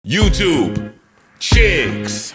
YouTube, chicks.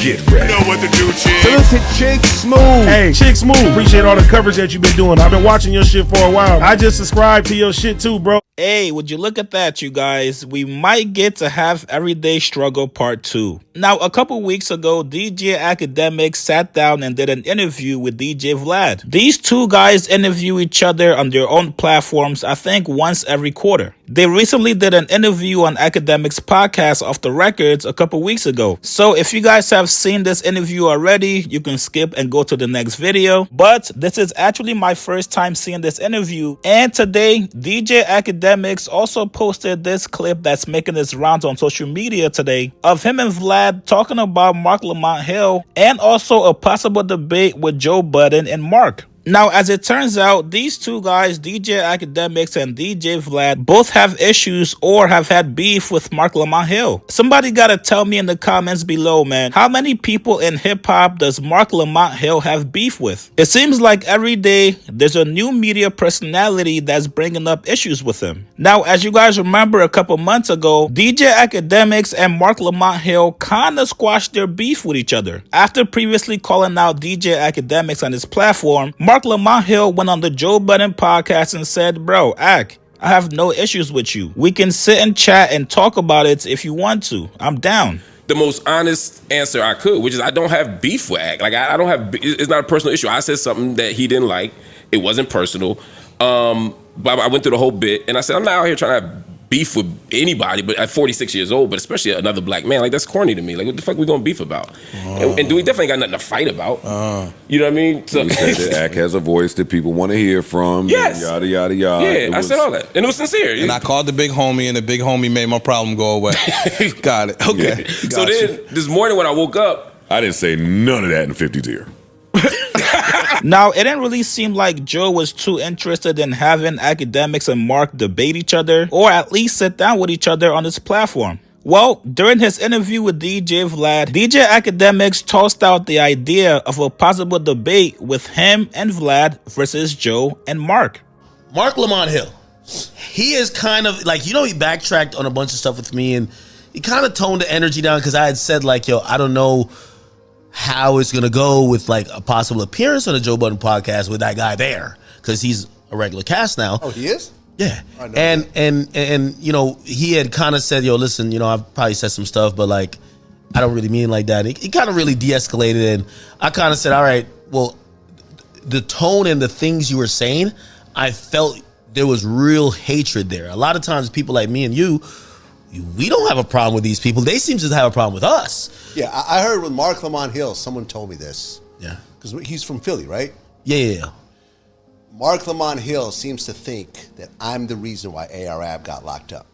Get ready. You know what to do, chicks. Look at Chick Smooth. Hey, Chick Smooth. Appreciate all the coverage that you've been doing. I've been watching your shit for a while. I just subscribed to your shit too, bro. Hey, would you look at that, you guys? We might get to have Everyday Struggle Part 2. Now, a couple weeks ago, DJ Akademiks sat down and did an interview with DJ Vlad. These two guys interview each other on their own platforms, I think once every quarter. They recently did an interview on Akademiks podcast Off the Records a couple weeks ago. So if you guys have seen this interview already, you can skip and go to the next video. But this is actually my first time seeing this interview. And today, DJ Akademiks also posted this clip that's making its rounds on social media today of him and Vlad talking about Marc Lamont Hill and also a possible debate with Joe Budden and Marc. Now, as it turns out, these two guys, DJ Akademiks and DJ Vlad, both have issues or have had beef with Marc Lamont Hill. Somebody gotta tell me in the comments below, man, how many people in hip-hop does Marc Lamont Hill have beef with? It seems like every day there's a new media personality that's bringing up issues with him. Now, as you guys remember a couple months ago, DJ Akademiks and Marc Lamont Hill kinda squashed their beef with each other. After previously calling out DJ Akademiks on his platform, Marc Lamont Hill went on the Joe Budden podcast and said, bro, Ak, I have no issues with you. We can sit and chat and talk about it if you want to. I'm down. The most honest answer I could, which is I don't have beef with Ak. Like, I don't have, it's not a personal issue. I said something that he didn't like. It wasn't personal. But I went through the whole bit, and I said, I'm not out here trying to have beef with anybody, but at 46 years old, but especially another black man, like, that's corny to me. Like, what the fuck we gonna beef about? And we definitely got nothing to fight about. You know what I mean? So, You said that Ak has a voice that people want to hear from. Yes. Yada, yada, yada. Yeah, I said all that. And it was sincere. And I called the big homie, and the big homie made my problem go away. Got it. Okay. Yeah. So then, this morning when I woke up, I didn't say none of that in 50's ear. Now, it didn't really seem like Joe was too interested in having Akademiks and Marc debate each other, or at least sit down with each other on his platform. Well, during his interview with DJ Vlad, DJ Akademiks tossed out the idea of a possible debate with him and Vlad versus Joe and Marc. Marc Lamont Hill, he is kind of like, you know, he backtracked on a bunch of stuff with me, and he kind of toned the energy down because I had said, like, yo, I don't know how it's gonna go with like a possible appearance on the Joe Budden podcast with that guy there, because he's a regular cast now. Oh, he is? Yeah. And you know, he had kind of said, yo, listen, you know, I've probably said some stuff, but like, I don't really mean like that. He kind of really de-escalated, and I kind of said, all right, well, the tone and the things you were saying, I felt there was real hatred there. A lot of times people like me and you, we don't have a problem with these people. They seem to have a problem with us. Yeah, I heard with Marc Lamont Hill, someone told me this. Yeah. Because he's from Philly, right? Yeah. Marc Lamont Hill seems to think that I'm the reason why ARAB got locked up.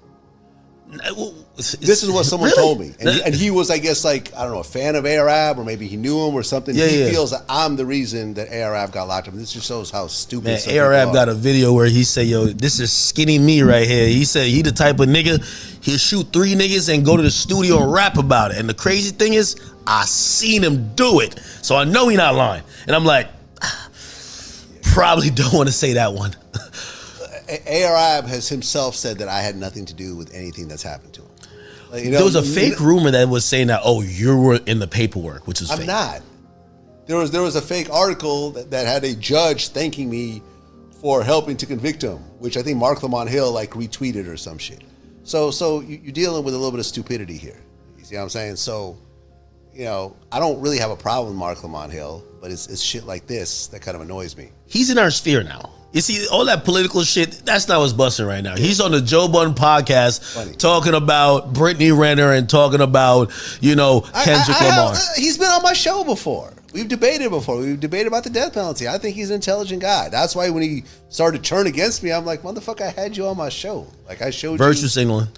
This is what someone told me. And he was, I guess, like, I don't know, a fan of ARAB, or maybe he knew him or something. He feels that I'm the reason that ARAB got locked up. This just shows how stupid ARAB got a video where he said, yo, this is skinny me right here. He said he the type of nigga, he'll shoot 3 niggas and go to the studio and rap about it. And the crazy thing is, I seen him do it. So I know he not lying. And I'm like, probably don't want to say that one. ARAB has himself said that I had nothing to do with anything that's happened to him. Like, you know, there was a fake rumor that was saying that, oh, you were in the paperwork, which is fake. I'm not. There was a fake article that had a judge thanking me for helping to convict him, which I think Marc Lamont Hill like retweeted or some shit. So you're dealing with a little bit of stupidity here. You see what I'm saying? So, you know, I don't really have a problem with Marc Lamont Hill, but it's shit like this that kind of annoys me. He's in our sphere now. You see, all that political shit, that's not what's busting right now. He's on the Joe Budden podcast talking about Brittany Renner and talking about, you know, Kendrick Lamar. He's been on my show before. We've debated before. We've debated about the death penalty. I think he's an intelligent guy. That's why when he started to turn against me, I'm like, motherfucker, I had you on my show. Like, I showed you. Virtue signaling.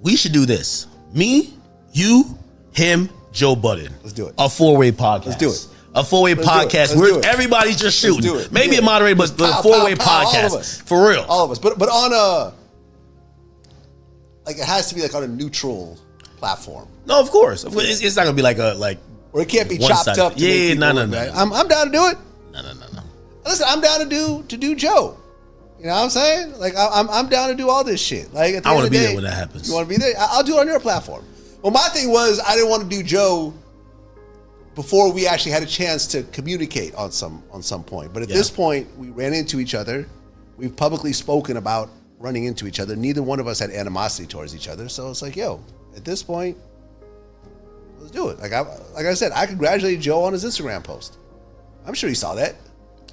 We should do this. Me, you, him, Joe Budden. Let's do it. A 4-way podcast. Let's do it. A 4-way podcast where everybody's just shooting. Maybe a moderator, but a 4-way podcast. All of us. For real. All of us. But on a, like, it has to be like on a neutral platform. No, of course. It's not going to be like or it can't be chopped up. Yeah, no. I'm down to do it. No. Listen, I'm down to do Joe. You know what I'm saying? Like I'm down to do all this shit. Like at the I end want of to the be day, there when that happens. You want to be there? I'll do it on your platform. Well, my thing was I didn't want to do Joe before we actually had a chance to communicate on some point. But at this point, we ran into each other. We've publicly spoken about running into each other. Neither one of us had animosity towards each other. So it's like, yo, at this point, let's do it. Like I said, I congratulated Joe on his Instagram post. I'm sure he saw that.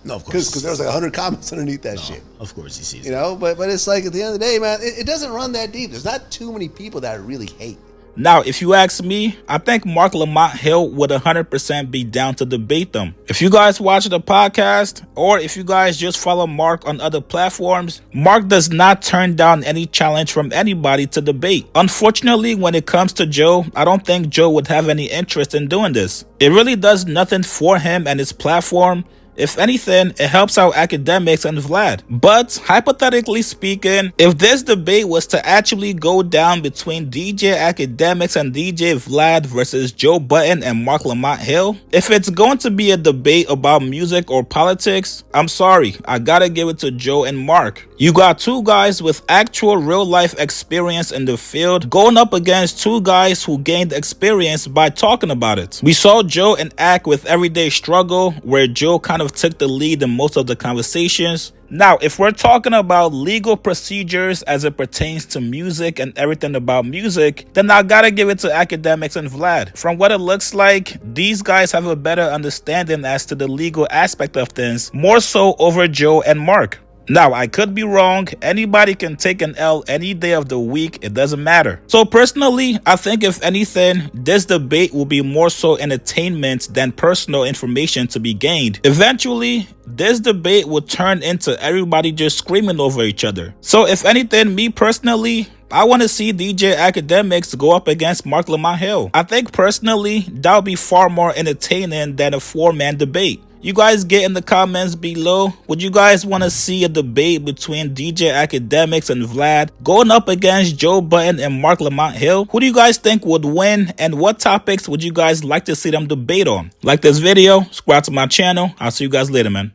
No, of course. Because there was like 100 comments underneath that shit. Of course he sees You know, but it's like at the end of the day, man, it doesn't run that deep. There's not too many people that I really hate. Now, if you ask me, I think Marc Lamont Hill would 100% be down to debate them. If you guys watch the podcast, or if you guys just follow Marc on other platforms, Marc does not turn down any challenge from anybody to debate. Unfortunately, when it comes to Joe, I don't think Joe would have any interest in doing this. It really does nothing for him and his platform. If anything, it helps out Akademiks and Vlad. But hypothetically speaking, if this debate was to actually go down between DJ Akademiks and DJ Vlad versus Joe Budden and Marc Lamont Hill, if it's going to be a debate about music or politics, I'm sorry, I gotta give it to Joe and Marc. You got two guys with actual real life experience in the field going up against two guys who gained experience by talking about it. We saw Joe and Ak with Everyday Struggle, where Joe kind of took the lead in most of the conversations. Now, if we're talking about legal procedures as it pertains to music and everything about music, then I gotta give it to Akademiks and Vlad. From what it looks like, these guys have a better understanding as to the legal aspect of things, more so over Joe and Marc. Now, I could be wrong. Anybody can take an L any day of the week. It doesn't matter. So personally, I think if anything, this debate will be more so entertainment than personal information to be gained. Eventually, this debate will turn into everybody just screaming over each other. So if anything, me personally, I want to see DJ Akademiks go up against Marc Lamont Hill. I think personally, that would be far more entertaining than a four-man debate. You guys get in the comments below. Would you guys want to see a debate between DJ Akademiks and Vlad going up against Joe Budden and Marc Lamont Hill? Who do you guys think would win, and what topics would you guys like to see them debate on? Like this video, subscribe to my channel. I'll see you guys later, man.